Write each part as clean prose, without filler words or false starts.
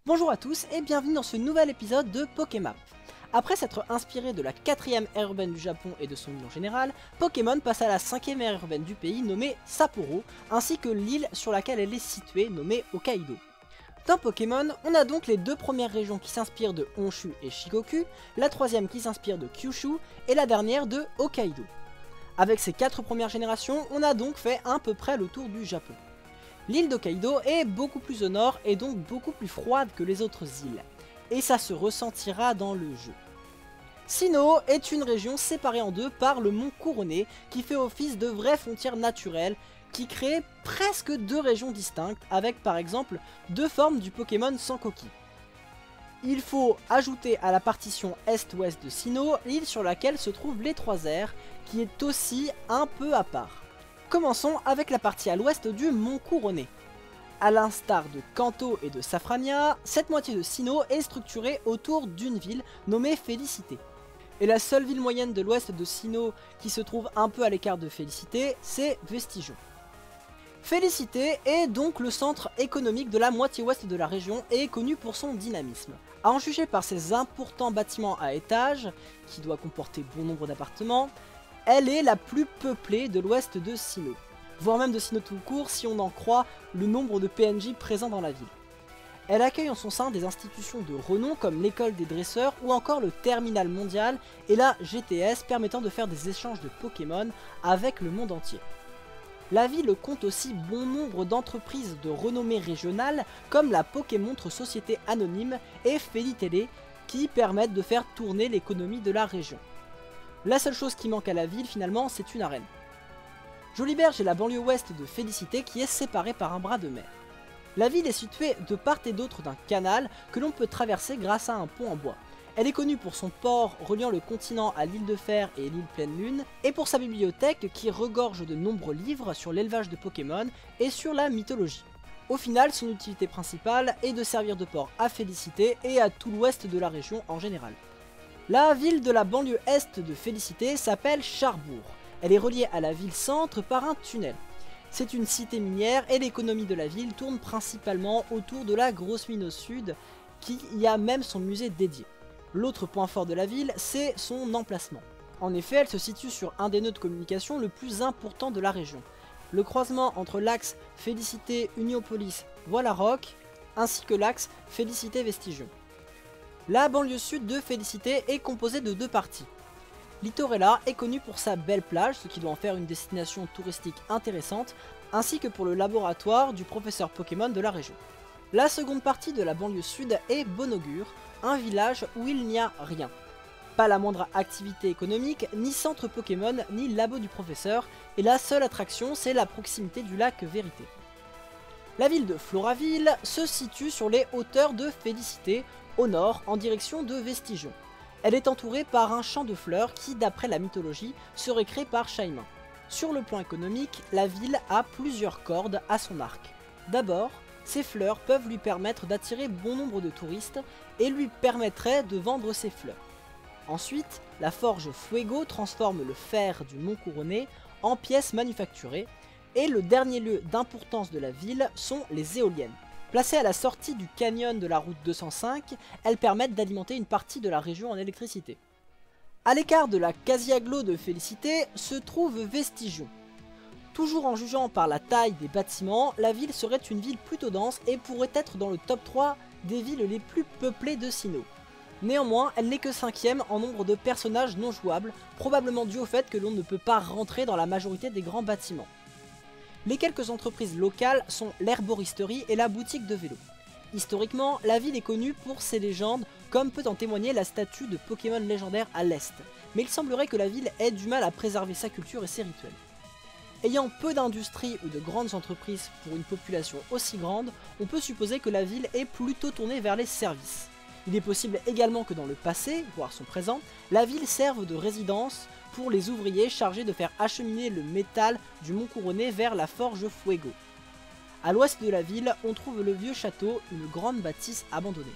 Bonjour à tous et bienvenue dans ce nouvel épisode de Pokémap. Après s'être inspiré de la 4ème aire urbaine du Japon et de son île en général, Pokémon passe à la 5ème aire urbaine du pays nommée Sapporo, ainsi que l'île sur laquelle elle est située nommée Hokkaido. Dans Pokémon, on a donc les deux premières régions qui s'inspirent de Honshu et Shikoku, la troisième qui s'inspire de Kyushu et la dernière de Hokkaido. Avec ces 4 premières générations, on a donc fait à peu près le tour du Japon. L'île d'Hokkaido est beaucoup plus au nord et donc beaucoup plus froide que les autres îles, et ça se ressentira dans le jeu. Sinnoh est une région séparée en deux par le mont Couronné qui fait office de vraie frontière naturelle qui crée presque deux régions distinctes avec par exemple deux formes du Pokémon sans coquille. Il faut ajouter à la partition est-ouest de Sinnoh l'île sur laquelle se trouvent les trois aires qui est aussi un peu à part. Commençons avec la partie à l'ouest du mont Couronné. A l'instar de Kanto et de Safrania, cette moitié de Sinnoh est structurée autour d'une ville nommée Félicité. Et la seule ville moyenne de l'ouest de Sinnoh qui se trouve un peu à l'écart de Félicité, c'est Vestigion. Félicité est donc le centre économique de la moitié ouest de la région et est connu pour son dynamisme. À en juger par ses importants bâtiments à étages, qui doit comporter bon nombre d'appartements, elle est la plus peuplée de l'ouest de Sinnoh, voire même de Sinnoh tout court si on en croit le nombre de PNJ présents dans la ville. Elle accueille en son sein des institutions de renom comme l'école des dresseurs ou encore le terminal mondial et la GTS permettant de faire des échanges de Pokémon avec le monde entier. La ville compte aussi bon nombre d'entreprises de renommée régionale comme la Pokémontre Société Anonyme et Félitélé qui permettent de faire tourner l'économie de la région. La seule chose qui manque à la ville finalement c'est une arène. Joliberge est la banlieue ouest de Félicité qui est séparée par un bras de mer. La ville est située de part et d'autre d'un canal que l'on peut traverser grâce à un pont en bois. Elle est connue pour son port reliant le continent à l'île de Fer et l'île Pleine Lune, et pour sa bibliothèque qui regorge de nombreux livres sur l'élevage de Pokémon et sur la mythologie. Au final, son utilité principale est de servir de port à Félicité et à tout l'ouest de la région en général. La ville de la banlieue est de Félicité s'appelle Charbourg. Elle est reliée à la ville-centre par un tunnel. C'est une cité minière et l'économie de la ville tourne principalement autour de la grosse mine au sud, qui y a même son musée dédié. L'autre point fort de la ville, c'est son emplacement. En effet, elle se situe sur un des nœuds de communication le plus important de la région. Le croisement entre l'axe Félicité-Uniopolis-Voilarock, ainsi que l'axe Félicité-Vestigion. La banlieue sud de Félicité est composée de deux parties. Littorella est connue pour sa belle plage, ce qui doit en faire une destination touristique intéressante, ainsi que pour le laboratoire du professeur Pokémon de la région. La seconde partie de la banlieue sud est Bonaugure, un village où il n'y a rien. Pas la moindre activité économique, ni centre Pokémon, ni labo du professeur, et la seule attraction c'est la proximité du lac Vérité. La ville de Floraville se situe sur les hauteurs de Félicité, au nord, en direction de Vestigion. Elle est entourée par un champ de fleurs qui, d'après la mythologie, serait créé par Shaymin. Sur le plan économique, la ville a plusieurs cordes à son arc. D'abord, ces fleurs peuvent lui permettre d'attirer bon nombre de touristes et lui permettraient de vendre ses fleurs. Ensuite, la forge Fuego transforme le fer du mont Couronné en pièces manufacturées, et le dernier lieu d'importance de la ville sont les éoliennes. Placées à la sortie du canyon de la route 205, elles permettent d'alimenter une partie de la région en électricité. À l'écart de la quasi-agglo de Félicité se trouve Vestigion. Toujours en jugeant par la taille des bâtiments, la ville serait une ville plutôt dense et pourrait être dans le top 3 des villes les plus peuplées de Sinnoh. Néanmoins, elle n'est que 5ème en nombre de personnages non jouables, probablement dû au fait que l'on ne peut pas rentrer dans la majorité des grands bâtiments. Les quelques entreprises locales sont l'herboristerie et la boutique de vélo. Historiquement, la ville est connue pour ses légendes, comme peut en témoigner la statue de Pokémon légendaire à l'est, mais il semblerait que la ville ait du mal à préserver sa culture et ses rituels. Ayant peu d'industries ou de grandes entreprises pour une population aussi grande, on peut supposer que la ville est plutôt tournée vers les services. Il est possible également que dans le passé, voire son présent, la ville serve de résidence pour les ouvriers chargés de faire acheminer le métal du mont Couronné vers la forge Fuego. A l'ouest de la ville, on trouve le vieux château, une grande bâtisse abandonnée.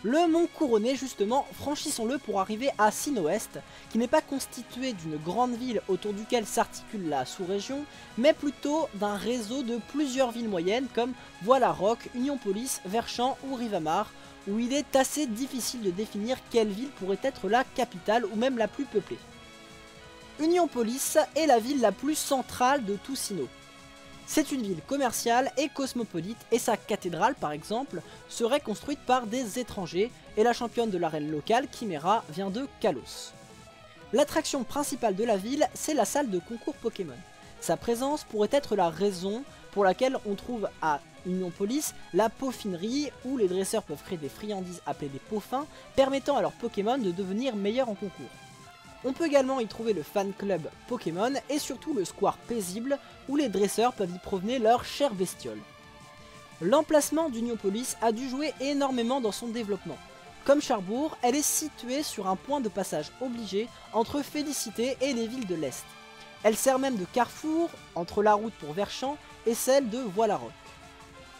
Le mont couronné justement, franchissons-le pour arriver à Sinnoh-Est, qui n'est pas constitué d'une grande ville autour duquel s'articule la sous-région, mais plutôt d'un réseau de plusieurs villes moyennes comme Voilarock, Union-Police, Verschamp ou Rivamar, où il est assez difficile de définir quelle ville pourrait être la capitale ou même la plus peuplée. Union-Police est la ville la plus centrale de tout Sinnoh. C'est une ville commerciale et cosmopolite et sa cathédrale par exemple serait construite par des étrangers et la championne de l'arène locale, Chimera, vient de Kalos. L'attraction principale de la ville, c'est la salle de concours Pokémon. Sa présence pourrait être la raison pour laquelle on trouve à Union-Police la peaufinerie où les dresseurs peuvent créer des friandises appelées des peaufins permettant à leurs Pokémon de devenir meilleurs en concours. On peut également y trouver le fan club Pokémon et surtout le square paisible où les dresseurs peuvent y promener leurs chères bestioles. L'emplacement d'Union-Police a dû jouer énormément dans son développement. Comme Charbourg, elle est située sur un point de passage obligé entre Félicité et les villes de l'Est. Elle sert même de carrefour entre la route pour Verschamp et celle de Voilarock.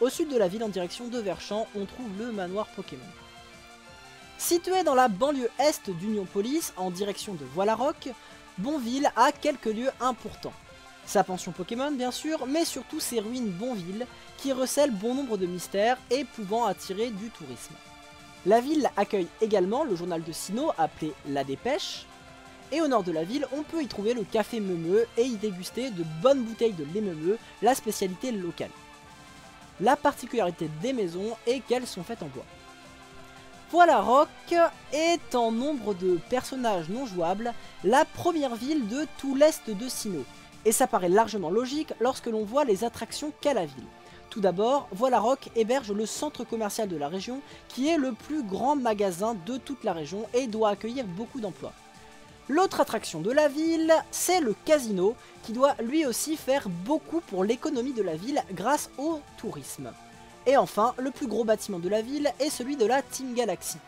Au sud de la ville en direction de Verschamp, on trouve le manoir Pokémon. Situé dans la banlieue est d'Union-Police, en direction de Voilarock, Bonville a quelques lieux importants. Sa pension Pokémon bien sûr, mais surtout ses ruines Bonville, qui recèlent bon nombre de mystères et pouvant attirer du tourisme. La ville accueille également le journal de Sinnoh appelé La Dépêche, et au nord de la ville, on peut y trouver le café Meumeux et y déguster de bonnes bouteilles de lait Meumeux, la spécialité locale. La particularité des maisons est qu'elles sont faites en bois. Voilarock est en nombre de personnages non jouables la première ville de tout l'est de Sinnoh, et ça paraît largement logique lorsque l'on voit les attractions qu'a la ville. Tout d'abord, Voilarock héberge le centre commercial de la région, qui est le plus grand magasin de toute la région et doit accueillir beaucoup d'emplois. L'autre attraction de la ville, c'est le casino, qui doit lui aussi faire beaucoup pour l'économie de la ville grâce au tourisme. Et enfin, le plus gros bâtiment de la ville est celui de la Team Galaxy.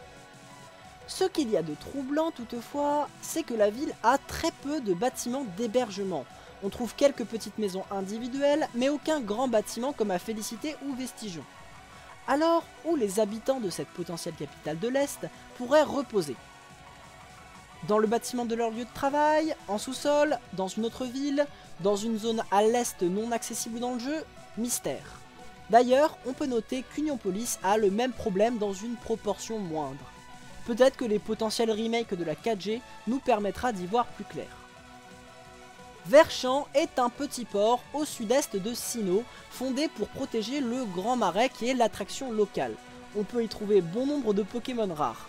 Ce qu'il y a de troublant toutefois, c'est que la ville a très peu de bâtiments d'hébergement. On trouve quelques petites maisons individuelles, mais aucun grand bâtiment comme à Félicité ou Vestigion. Alors, où les habitants de cette potentielle capitale de l'Est pourraient reposer? Dans le bâtiment de leur lieu de travail, en sous-sol, dans une autre ville, dans une zone à l'est non accessible dans le jeu? Mystère. D'ailleurs, on peut noter qu'Union-Police a le même problème dans une proportion moindre. Peut-être que les potentiels remakes de la 4G nous permettra d'y voir plus clair. Verschamp est un petit port au sud-est de Sinnoh, fondé pour protéger le Grand Marais qui est l'attraction locale. On peut y trouver bon nombre de Pokémon rares.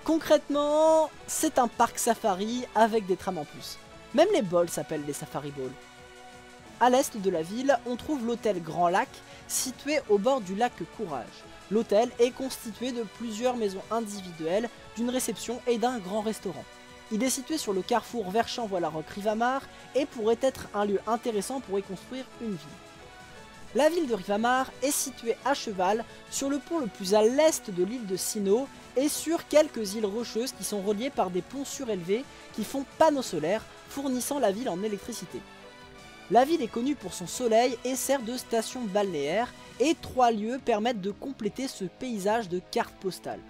Concrètement, c'est un parc safari avec des trams en plus. Même les balls s'appellent les Safari Balls. À l'est de la ville, on trouve l'hôtel Grand Lac, situé au bord du lac Courage. L'hôtel est constitué de plusieurs maisons individuelles, d'une réception et d'un grand restaurant. Il est situé sur le carrefour Verschamp-Voilarock-Rivamar et pourrait être un lieu intéressant pour y construire une ville. La ville de Rivamar est située à cheval sur le pont le plus à l'est de l'île de Sinnoh et sur quelques îles rocheuses qui sont reliées par des ponts surélevés qui font panneaux solaires fournissant la ville en électricité. La ville est connue pour son soleil et sert de station balnéaire et 3 lieux permettent de compléter ce paysage de carte postale.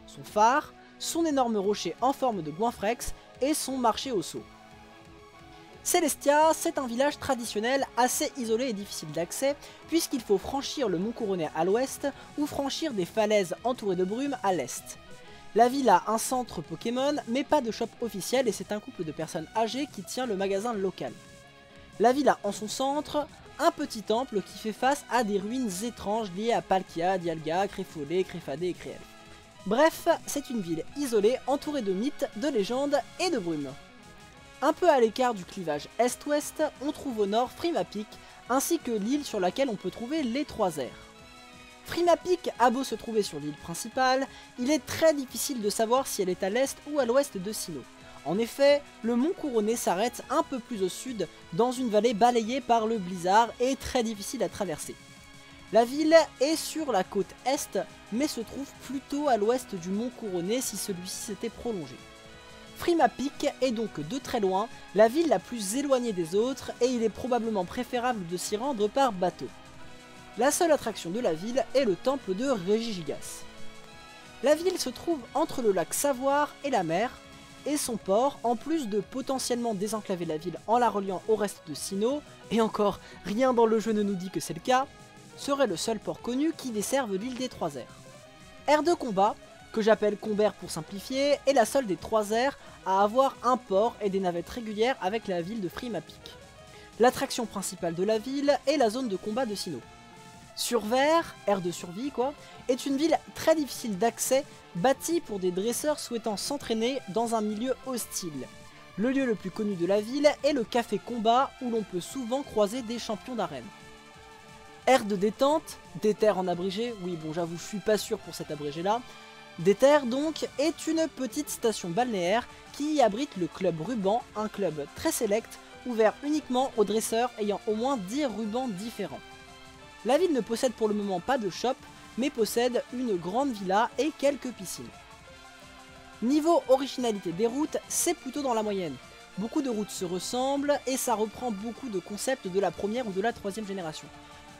Son phare, son énorme rocher en forme de goinfrex et son marché au seau. Celestia, c'est un village traditionnel assez isolé et difficile d'accès puisqu'il faut franchir le mont couronné à l'ouest ou franchir des falaises entourées de brume à l'est. La ville a un centre Pokémon mais pas de shop officiel et c'est un couple de personnes âgées qui tient le magasin local. La ville a en son centre un petit temple qui fait face à des ruines étranges liées à Palkia, Dialga, Créfollet, Créfadé et Créelf. Bref, c'est une ville isolée entourée de mythes, de légendes et de brume. Un peu à l'écart du clivage est-ouest, on trouve au nord Frimapic, ainsi que l'île sur laquelle on peut trouver les 3 airs. Frimapic a beau se trouver sur l'île principale, il est très difficile de savoir si elle est à l'est ou à l'ouest de Sinnoh. En effet, le mont couronné s'arrête un peu plus au sud, dans une vallée balayée par le blizzard et très difficile à traverser. La ville est sur la côte est, mais se trouve plutôt à l'ouest du mont couronné si celui-ci s'était prolongé. Frimapic est donc de très loin la ville la plus éloignée des autres et il est probablement préférable de s'y rendre par bateau. La seule attraction de la ville est le temple de Régigigas. La ville se trouve entre le lac Savoir et la mer, et son port, en plus de potentiellement désenclaver la ville en la reliant au reste de Sinnoh, et encore, rien dans le jeu ne nous dit que c'est le cas, serait le seul port connu qui desserve l'île des Trois Airs. Aire de combat, que j'appelle Comber pour simplifier, est la seule des Trois Airs à avoir un port et des navettes régulières avec la ville de Frimapic. L'attraction principale de la ville est la zone de combat de Sinnoh. Survers, aire de survie quoi, est une ville très difficile d'accès, bâtie pour des dresseurs souhaitant s'entraîner dans un milieu hostile. Le lieu le plus connu de la ville est le café combat où l'on peut souvent croiser des champions d'arène. Aire de détente, Déter en abrégé, oui bon j'avoue je suis pas sûr pour cet abrégé là. Déter donc est une petite station balnéaire qui y abrite le club ruban, un club très sélect, ouvert uniquement aux dresseurs ayant au moins 10 rubans différents. La ville ne possède pour le moment pas de shop, mais possède une grande villa et quelques piscines. Niveau originalité des routes, c'est plutôt dans la moyenne. Beaucoup de routes se ressemblent et ça reprend beaucoup de concepts de la première ou de la troisième génération.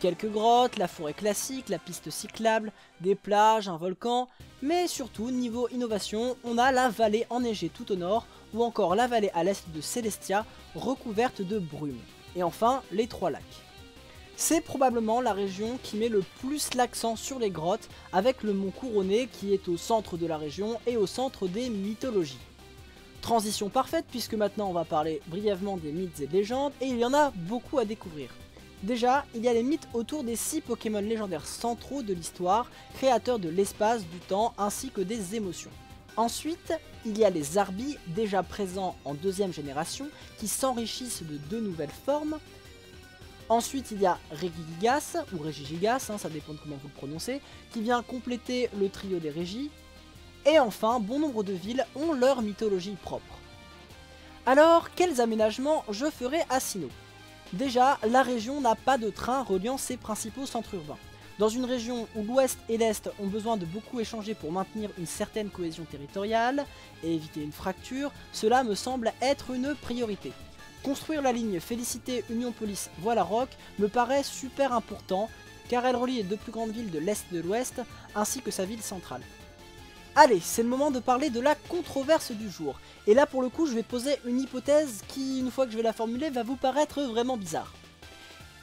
Quelques grottes, la forêt classique, la piste cyclable, des plages, un volcan, mais surtout niveau innovation, on a la vallée enneigée tout au nord ou encore la vallée à l'est de Celestia recouverte de brume. Et enfin, les trois lacs. C'est probablement la région qui met le plus l'accent sur les grottes, avec le mont Couronné qui est au centre de la région et au centre des mythologies. Transition parfaite puisque maintenant on va parler brièvement des mythes et légendes, et il y en a beaucoup à découvrir. Déjà, il y a les mythes autour des 6 Pokémon légendaires centraux de l'histoire, créateurs de l'espace, du temps ainsi que des émotions. Ensuite, il y a les Arbis, déjà présents en deuxième génération, qui s'enrichissent de 2 nouvelles formes. Ensuite, il y a Regigigas, ou Regigigas, ça dépend de comment vous le prononcez, qui vient compléter le trio des Régis. Et enfin, bon nombre de villes ont leur mythologie propre. Alors, quels aménagements je ferai à Sinnoh? Déjà, la région n'a pas de train reliant ses principaux centres urbains. Dans une région où l'ouest et l'est ont besoin de beaucoup échanger pour maintenir une certaine cohésion territoriale et éviter une fracture, cela me semble être une priorité. Construire la ligne Félicité Union Police Voilà Rock me paraît super important car elle relie les 2 plus grandes villes de l'est et de l'ouest ainsi que sa ville centrale. Allez, c'est le moment de parler de la controverse du jour. Et là pour le coup je vais poser une hypothèse qui, une fois que je vais la formuler, va vous paraître vraiment bizarre.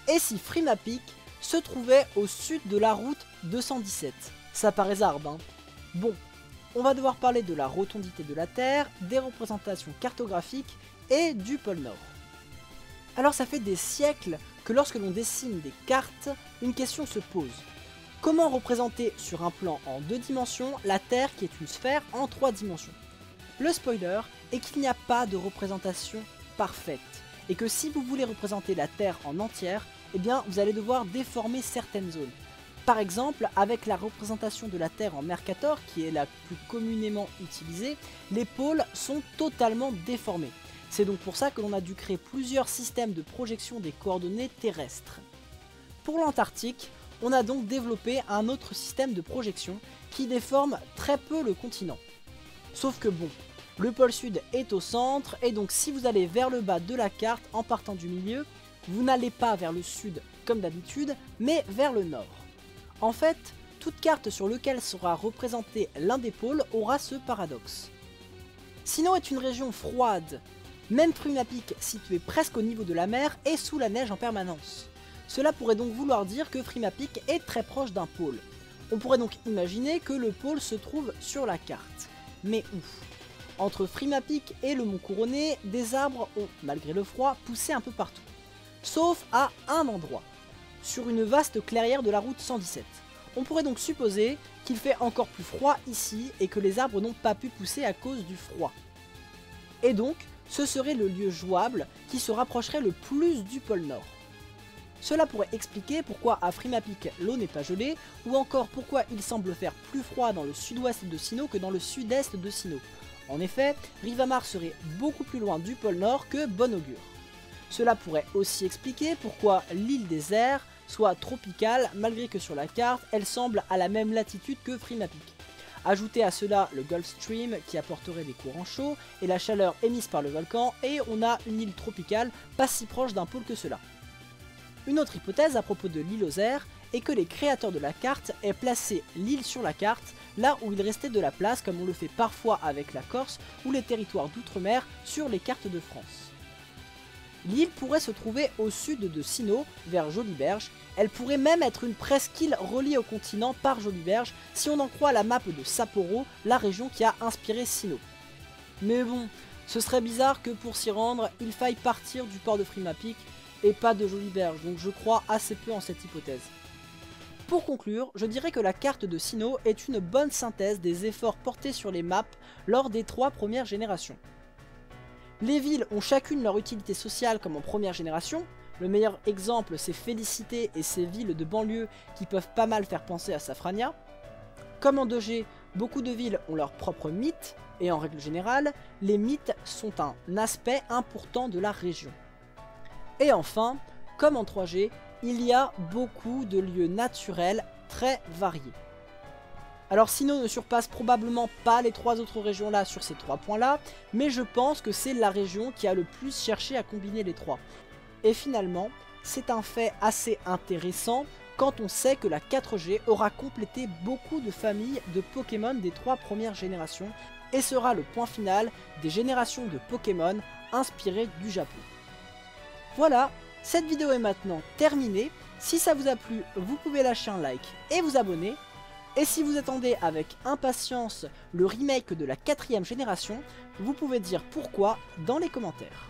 Et si Frimapic se trouvait au sud de la route 217? Ça paraît zarbe, hein. Bon, on va devoir parler de la rotondité de la Terre, des représentations cartographiques et du pôle Nord. Alors ça fait des siècles que lorsque l'on dessine des cartes, une question se pose. Comment représenter sur un plan en 2 dimensions la Terre qui est une sphère en 3 dimensions? Le spoiler est qu'il n'y a pas de représentation parfaite, et que si vous voulez représenter la Terre en entière, eh bien vous allez devoir déformer certaines zones. Par exemple, avec la représentation de la Terre en Mercator, qui est la plus communément utilisée, les pôles sont totalement déformés. C'est donc pour ça que l'on a dû créer plusieurs systèmes de projection des coordonnées terrestres. Pour l'Antarctique, on a donc développé un autre système de projection qui déforme très peu le continent. Sauf que bon, le pôle sud est au centre et donc si vous allez vers le bas de la carte en partant du milieu, vous n'allez pas vers le sud comme d'habitude, mais vers le nord. En fait, toute carte sur laquelle sera représenté l'un des pôles aura ce paradoxe. Sinnoh est une région froide. Même Frimapic, situé presque au niveau de la mer, est sous la neige en permanence. Cela pourrait donc vouloir dire que Frimapic est très proche d'un pôle. On pourrait donc imaginer que le pôle se trouve sur la carte. Mais où? Entre Frimapic et le mont Couronné, des arbres ont, malgré le froid, poussé un peu partout. Sauf à un endroit, sur une vaste clairière de la route 117. On pourrait donc supposer qu'il fait encore plus froid ici et que les arbres n'ont pas pu pousser à cause du froid. Et donc, ce serait le lieu jouable qui se rapprocherait le plus du pôle Nord. Cela pourrait expliquer pourquoi à Frimapic l'eau n'est pas gelée, ou encore pourquoi il semble faire plus froid dans le sud-ouest de Sinnoh que dans le sud-est de Sinnoh. En effet, Rivamar serait beaucoup plus loin du pôle Nord que Bon Augure. Cela pourrait aussi expliquer pourquoi l'île des airs soit tropicale malgré que sur la carte elle semble à la même latitude que Frimapic. Ajoutez à cela le Gulf Stream qui apporterait des courants chauds et la chaleur émise par le volcan et on a une île tropicale pas si proche d'un pôle que cela. Une autre hypothèse à propos de l'île aux airs et que les créateurs de la carte aient placé l'île sur la carte, là où il restait de la place comme on le fait parfois avec la Corse ou les territoires d'outre-mer sur les cartes de France. L'île pourrait se trouver au sud de Sino, vers Joliberge. Elle pourrait même être une presqu'île reliée au continent par Joliberge si on en croit la map de Sapporo, la région qui a inspiré Sino. Mais bon, ce serait bizarre que pour s'y rendre, il faille partir du port de Frimapic et pas de Joliberge, donc je crois assez peu en cette hypothèse. Pour conclure, je dirais que la carte de Sino est une bonne synthèse des efforts portés sur les maps lors des 3 premières générations. Les villes ont chacune leur utilité sociale comme en première génération. Le meilleur exemple c'est Félicité et ses villes de banlieue qui peuvent pas mal faire penser à Safrania. Comme en 2G, beaucoup de villes ont leur propre mythe, et en règle générale, les mythes sont un aspect important de la région. Et enfin, comme en 3G, il y a beaucoup de lieux naturels très variés. Alors Sino ne surpasse probablement pas les 3 autres régions là sur ces 3 points là, mais je pense que c'est la région qui a le plus cherché à combiner les 3. Et finalement, c'est un fait assez intéressant quand on sait que la 4G aura complété beaucoup de familles de Pokémon des 3 premières générations et sera le point final des générations de Pokémon inspirées du Japon. Voilà, cette vidéo est maintenant terminée. Si ça vous a plu, vous pouvez lâcher un like et vous abonner. Et si vous attendez avec impatience le remake de la 4ème génération, vous pouvez dire pourquoi dans les commentaires.